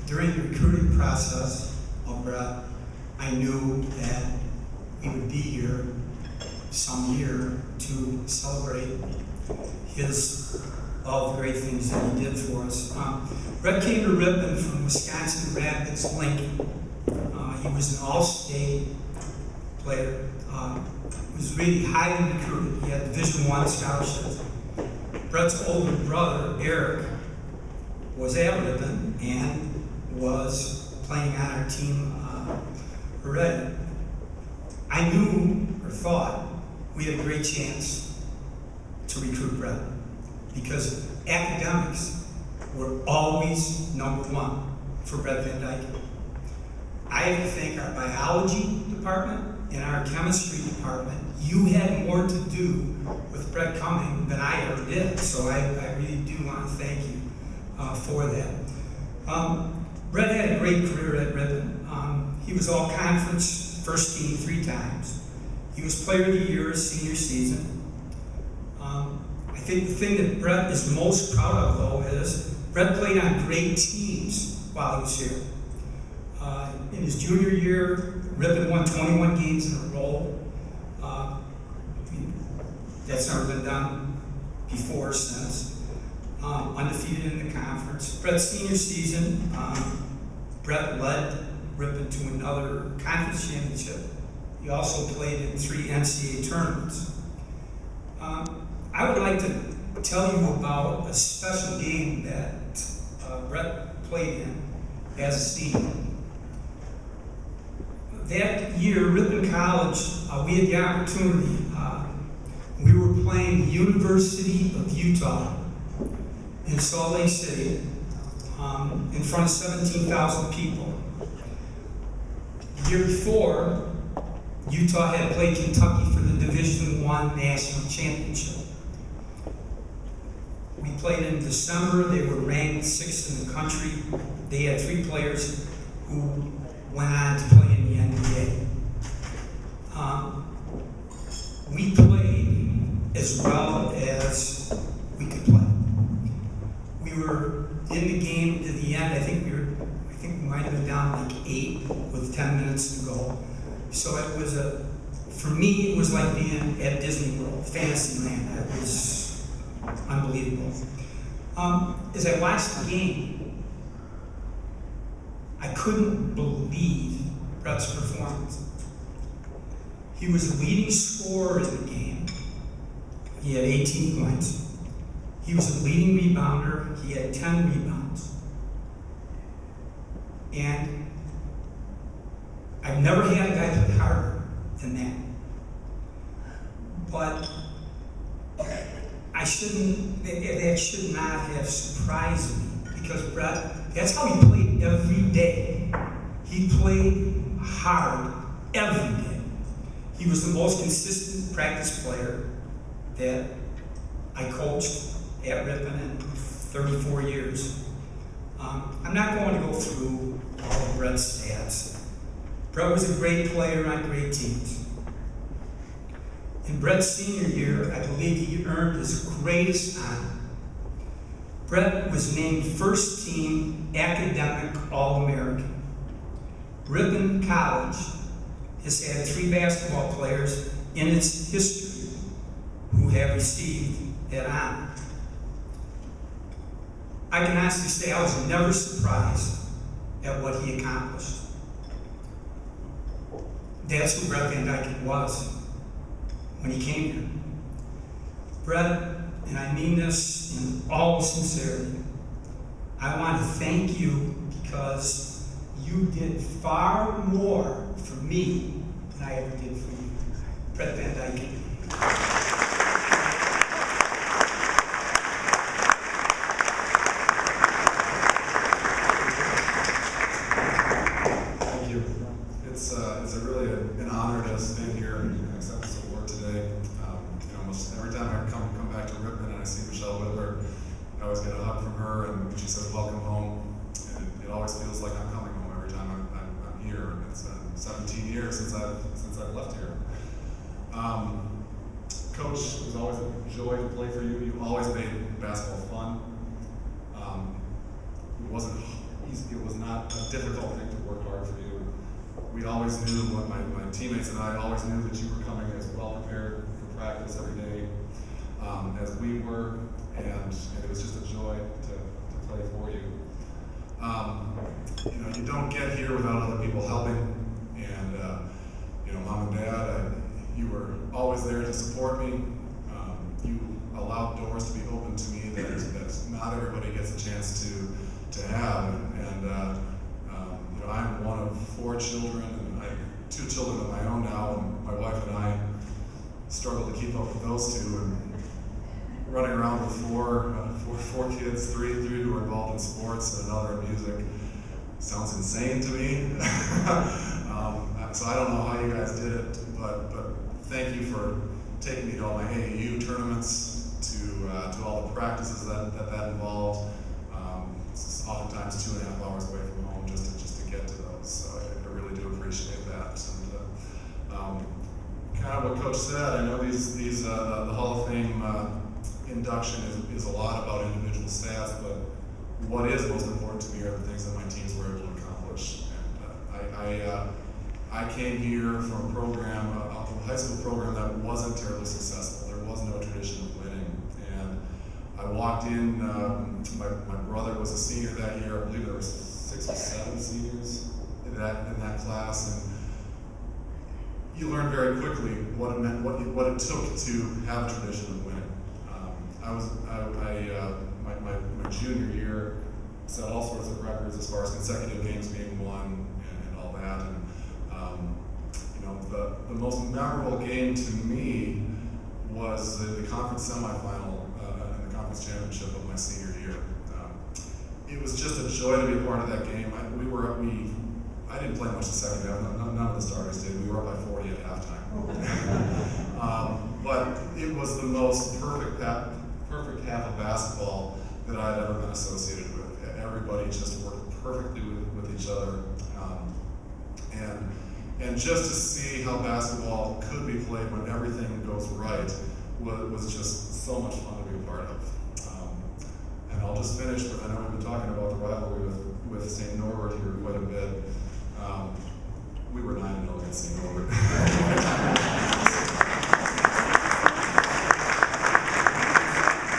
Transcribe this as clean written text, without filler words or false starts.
during the recruiting process of Bret, I knew that we would be here some year to celebrate all the great things that he did for us. Bret came to Ripon from Wisconsin Rapids, Lincoln. He was an all-state player. He was really highly recruited. He had Division I scholarships. Bret's older brother, Eric, was at Ripon and was playing on our team already. I knew or thought we had a great chance to recruit Bret because academics were always number one for Bret Van Dyken. I have to thank our biology department and our chemistry department. You had more to do with Bret coming than I ever did, so I really do want to thank you for that. Bret had a great career at Ripon. He was all-conference, first team 3 times. He was Player of the Year his senior season. I think the thing that Bret is most proud of, though, is Bret played on great teams while he was here. In his junior year, Ripon won 21 games in a row. That's never been done before or since. Undefeated in the conference. Bret's senior season, Bret led Ripon to another conference championship. He also played in 3 NCAA tournaments. I would like to tell you about a special game that Bret played in as a senior. That year, Ripon College, we had the opportunity. We were playing the University of Utah in Salt Lake City in front of 17,000 people. The year before, Utah had played Kentucky for the Division I National Championship. We played in December. They were ranked 6th in the country. They had 3 players who went on to play in the NBA. We played as well as we could play. We were in the game to the end. I think we might have been down like 8 with 10 minutes to go. So it was for me, it was like being at Disney World, Fantasyland. It was unbelievable. As I watched the game, I couldn't believe Bret's performance. He was the leading scorer in the game. He had 18 points. He was the leading rebounder. He had 10 rebounds. And I've never had a guy play harder than that. But that should not have surprised me because Bret, that's how he played every day. He played hard every day. He was the most consistent practice player that I coached at Ripon in 34 years. I'm not going to go through all of Bret's stats. Bret was a great player on great teams. In Bret's senior year, I believe he earned his greatest honor. Bret was named first team academic All-American. Ripon College has had 3 basketball players in its history who have received that honor. I can honestly say I was never surprised at what he accomplished. That's who Bret Van Dyken was when he came here. Bret, and I mean this in all sincerity, I want to thank you because you did far more for me than I ever did for you. Bret Van Dyken. It's really an honor to stand here and accept this award today. Almost every time I come back to Ripon and I see Michelle Whitler, I always get a hug from her, and she says, "Welcome home." And it always feels like I'm coming home every time I'm here. And it's been 17 years since I've left here. Coach, it was always a joy to play for you. You always made basketball fun. It wasn't it was not a difficult thing to work hard for you. We always knew, my teammates and I always knew that you were coming as well prepared for practice every day as we were, and it was just a joy to play for you. You know, you don't get here without other people helping, and you know, Mom and Dad, you were always there to support me. You allowed doors to be open to me that not everybody gets a chance to have, and you know, I'm one of 4 children, and I have 2 children of my own now, and my wife and I struggle to keep up with those 2, and running around with four kids, three who are involved in sports and another in music, sounds insane to me. So I don't know how you guys did it, but thank you for taking me to all my AAU tournaments, to all the practices that involved. It's oftentimes 2.5 hours away from home just to get to those. So I really do appreciate that. And kind of what Coach said, I know the Hall of Fame induction is a lot about individual stats, but what is most important to me are the things that my teams were able to accomplish. And I came here from a program, a high school program that wasn't terribly successful. There was no tradition of winning. And I walked in, my brother was a senior that year. I believe there were 6 or 7 seniors in that class. And you learn very quickly what it meant, what it took to have a tradition of winning. My junior year set all sorts of records as far as consecutive games being won and all that. And you know, the most memorable game to me was the conference semifinal and the conference championship of my senior year. It was just a joy to be a part of that game. I didn't play much the second half. None of the starters did. We were up by 40 at halftime. But it was the most perfect half of basketball that I had ever been associated with. Everybody just worked perfectly with each other. And just to see how basketball could be played when everything goes right was just so much fun to be a part of. And I'll just finish with, I know we've been talking about the rivalry with